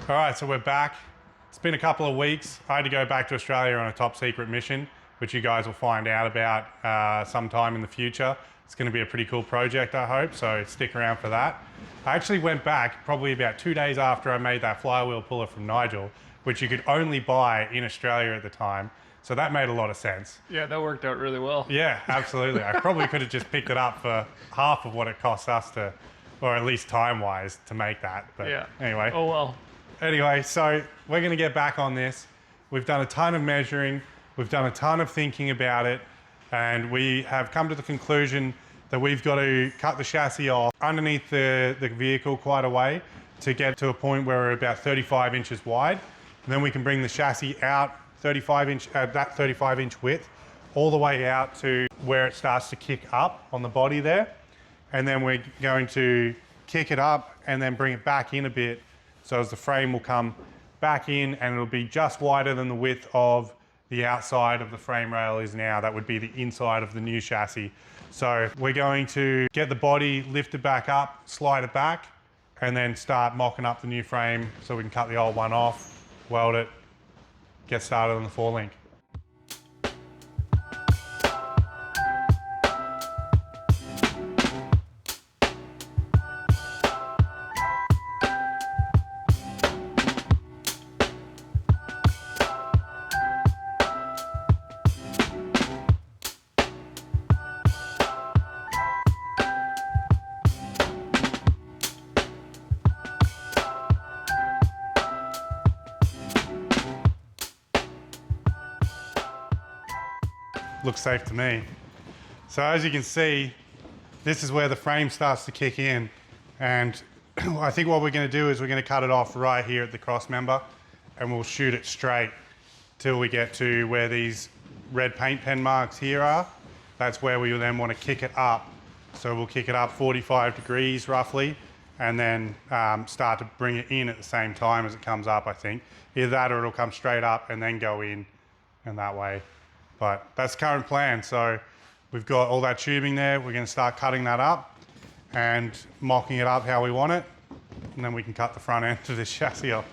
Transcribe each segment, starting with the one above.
All right, so we're back. It's been a couple of weeks. I had to go back to Australia on a top secret mission, which you guys will find out about sometime in the future. It's going to be a pretty cool project, I hope, so stick around for that. I actually went back probably about 2 days after I made that flywheel puller from Nigel, which you could only buy in Australia at the time. So that made a lot of sense. Yeah, that worked out really well. Yeah, absolutely. I probably could have just picked it up for half of what it cost us to, or at least time-wise, to make that. But yeah. Anyway. Oh well. Anyway, so we're going to get back on this. We've done a ton of measuring. We've done a ton of thinking about it. And we have come to the conclusion that we've got to cut the chassis off underneath the vehicle quite a way to get to a point where we're about 35 inches wide. And then we can bring the chassis out that 35-inch width all the way out to where it starts to kick up on the body there. And then we're going to kick it up and then bring it back in a bit. So as the frame will come back in and it'll be just wider than the width of the outside of the frame rail is now. That would be the inside of the new chassis. So we're going to get the body lifted back up, slide it back, and then start mocking up the new frame so we can cut the old one off, weld it, get started on the 4-link. Looks safe to me. So as you can see, this is where the frame starts to kick in. And I think what we're going to do is we're going to cut it off right here at the cross member and we'll shoot it straight till we get to where these red paint pen marks here are. That's where we then want to kick it up. So we'll kick it up 45 degrees roughly and then start to bring it in at the same time as it comes up, I think. Either that or it'll come straight up and then go in and that way. But that's the current plan. So we've got all that tubing there. We're going to start cutting that up and mocking it up how we want it. And then we can cut the front end of this chassis off.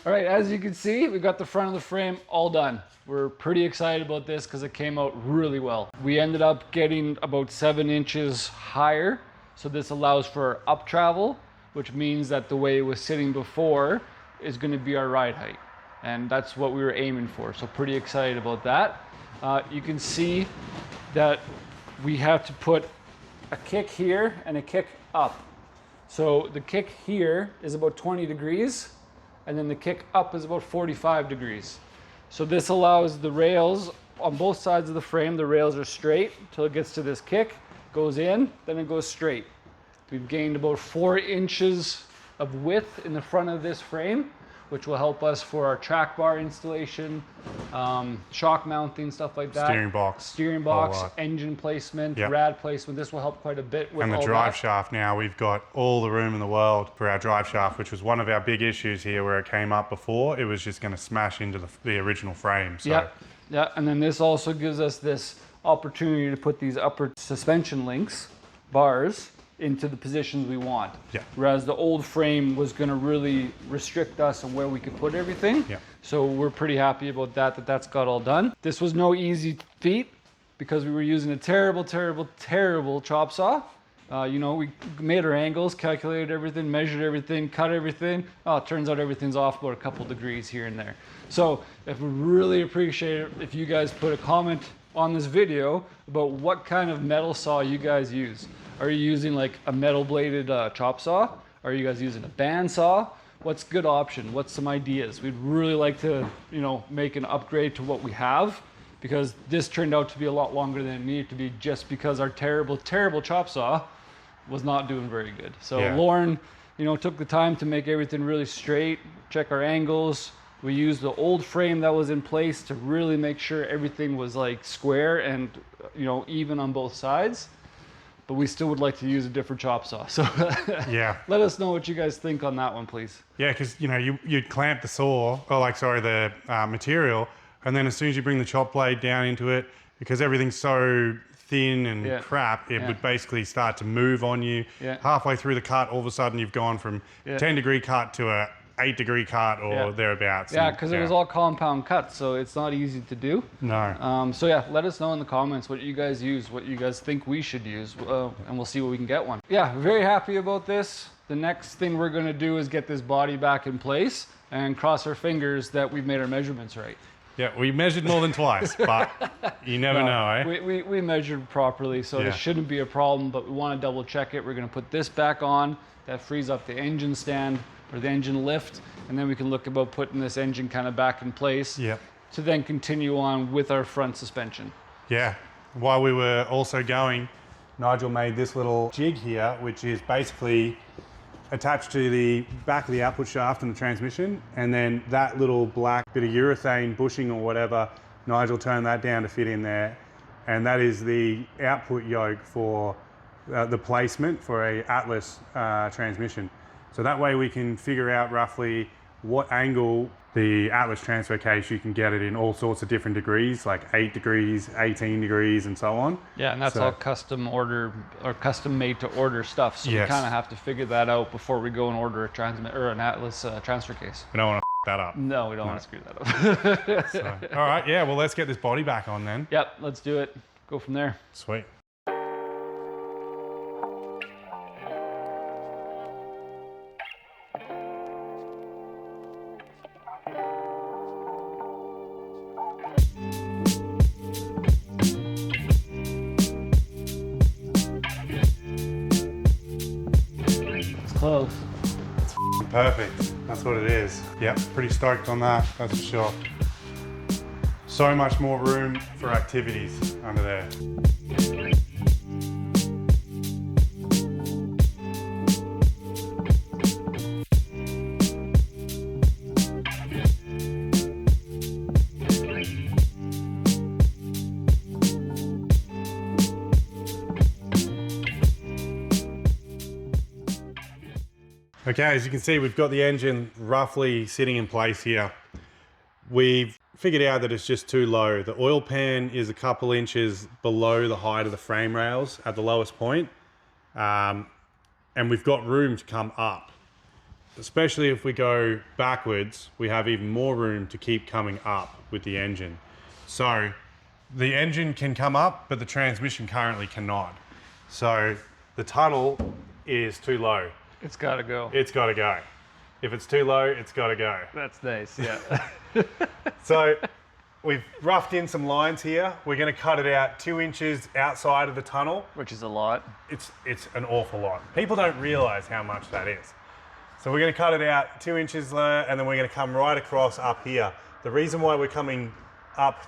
All right, as you can see, we got the front of the frame all done. We're pretty excited about this because it came out really well. We ended up getting about 7 inches higher. So this allows for up travel, which means that the way it was sitting before is going to be our ride height. And that's what we were aiming for. So pretty excited about that. You can see that we have to put a kick here and a kick up. So the kick here is about 20 degrees, and then the kick up is about 45 degrees. So this allows the rails on both sides of the frame, the rails are straight until it gets to this kick, goes in, then it goes straight. We've gained about 4 inches of width in the front of this frame, which will help us for our track bar installation, shock mounting, stuff like that. Steering box, engine placement, rad placement. This will help quite a bit with all that. And the drive shaft now, we've got all the room in the world for our drive shaft, which was one of our big issues here where it came up before. It was just going to smash into the original frame. So. Yeah, and then this also gives us this opportunity to put these upper suspension links, bars, into the positions we want. Yeah. Whereas the old frame was going to really restrict us on where we could put everything. Yeah. So we're pretty happy about that that's got all done. This was no easy feat because we were using a terrible chop saw. You know, we made our angles, calculated everything, measured everything, cut everything. Oh, it turns out everything's off about a couple degrees here and there. So if we really appreciate it if you guys put a comment on this video about what kind of metal saw you guys use. Are you using like a metal bladed chop saw? Are you guys using a band saw? What's a good option? What's some ideas? We'd really like to, you know, make an upgrade to what we have, because this turned out to be a lot longer than it needed to be just because our terrible chop saw was not doing very good. So Lauren, you know, took the time to make everything really straight, check our angles. We used the old frame that was in place to really make sure everything was like square and, you know, even on both sides. But we still would like to use a different chop saw. So let us know what you guys think on that one, please. Yeah, because you know you'd clamp the saw, or like the material, and then as soon as you bring the chop blade down into it, because everything's so thin and crap, it would basically start to move on you. Halfway through the cut, all of a sudden you've gone from 10-degree cut to a 8-degree cut or thereabouts. Yeah, because it was all compound cuts, so it's not easy to do. No. So yeah, let us know in the comments what you guys use, what you guys think we should use, and we'll see what we can get one. Yeah, very happy about this. The next thing we're going to do is get this body back in place and cross our fingers that we've made our measurements right. Yeah, we measured more than twice, but you never know, eh? We measured properly, so it shouldn't be a problem, but we want to double check it. We're going to put this back on. That frees up the engine stand or the engine lift, and then we can look about putting this engine kind of back in place to then continue on with our front suspension. Yeah, while we were also going, Nigel made this little jig here, which is basically attached to the back of the output shaft and the transmission, and then that little black bit of urethane bushing or whatever, Nigel turned that down to fit in there, and that is the output yoke for the placement for a Atlas transmission. So that way we can figure out roughly what angle the Atlas transfer case, you can get it in all sorts of different degrees, like 8 degrees, 18 degrees, and so on. Yeah, and that's all custom order or custom made to order stuff. So we kind of have to figure that out before we go and order a an Atlas transfer case. We don't want to that up. No, we don't want to screw that up. So, all right, yeah, well, let's get this body back on then. Yep, let's do it. Go from there. Sweet. Close. It's perfect. That's what it is. Yep, pretty stoked on that, that's for sure. So much more room for activities under there. Okay, as you can see, we've got the engine roughly sitting in place here. We've figured out that it's just too low. The oil pan is a couple inches below the height of the frame rails at the lowest point. And we've got room to come up. especially if we go backwards, we have even more room to keep coming up with the engine. So the engine can come up, but the transmission currently cannot. So the tunnel is too low. It's gotta go. It's gotta go. If it's too low, it's gotta go. That's nice, yeah. So we've roughed in some lines here. We're gonna cut it out 2 inches outside of the tunnel. Which is a lot. It's an awful lot. People don't realize how much that is. So we're gonna cut it out 2 inches and then we're gonna come right across up here. The reason why we're coming up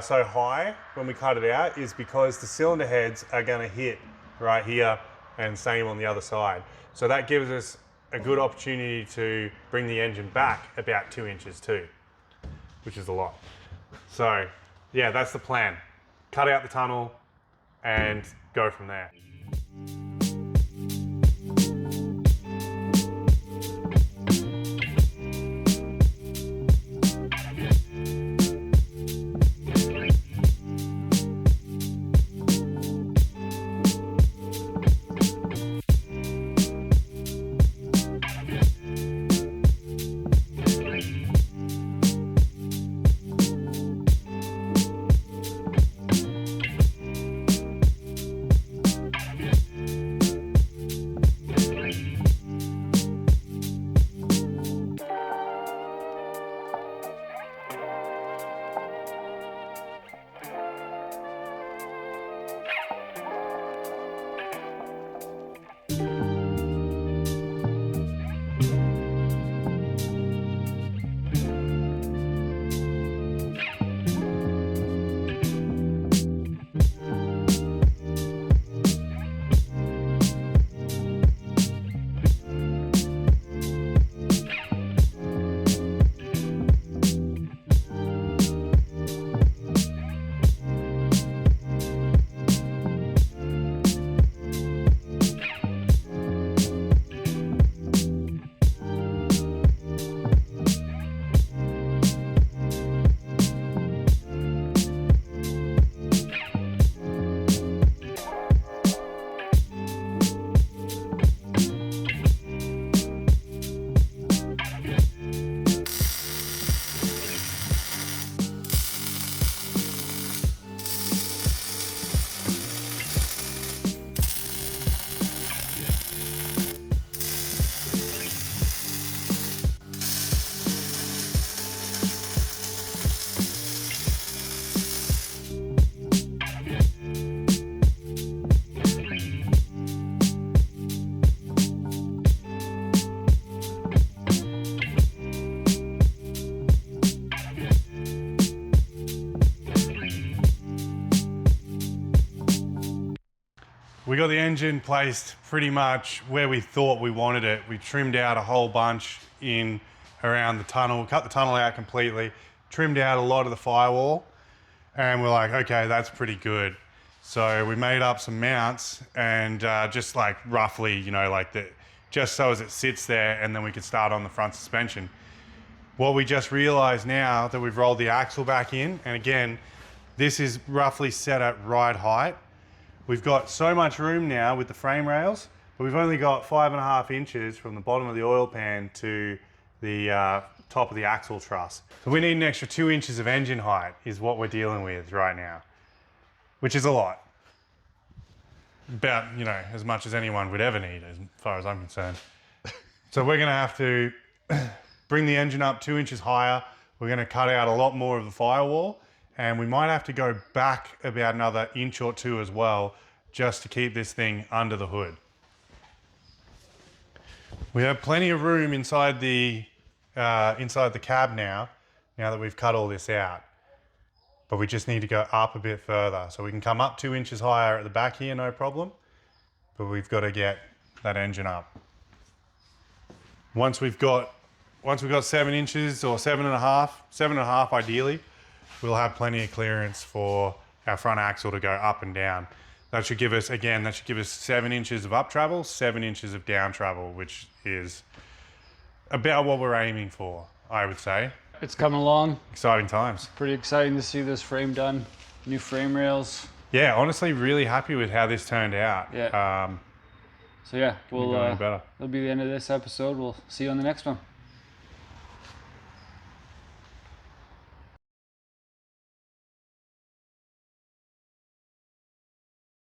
so high when we cut it out is because the cylinder heads are gonna hit right here and same on the other side. So that gives us a good opportunity to bring the engine back about 2 inches too, which is a lot. So yeah, that's the plan. Cut out the tunnel and go from there. We got the engine placed pretty much where we thought we wanted it. We trimmed out a whole bunch in around the tunnel, cut the tunnel out completely, trimmed out a lot of the firewall, and we're like, okay, that's pretty good. So we made up some mounts and just like roughly, you know, like just so as it sits there, and then we could start on the front suspension. What we just realized now that we've rolled the axle back in, and again, this is roughly set at ride height. We've got so much room now with the frame rails, but we've only got 5.5 inches from the bottom of the oil pan to the top of the axle truss. So we need an extra 2 inches of engine height is what we're dealing with right now, which is a lot. About, you know, as much as anyone would ever need as far as I'm concerned. So we're gonna have to bring the engine up 2 inches higher. We're gonna cut out a lot more of the firewall, and we might have to go back about another inch or two as well, just to keep this thing under the hood. We have plenty of room inside the cab now that we've cut all this out. But we just need to go up a bit further. So we can come up 2 inches higher at the back here, no problem. But we've got to get that engine up. Once we've got 7 inches or 7.5 ideally, we'll have plenty of clearance for our front axle to go up and down. That should give us, again, 7 inches of up travel, 7 inches of down travel, which is about what we're aiming for, I would say. It's coming along. Exciting times. Pretty exciting to see this frame done. New frame rails. Yeah, honestly, really happy with how this turned out. Yeah. So yeah, Going better. that'll be the end of this episode. We'll see you on the next one.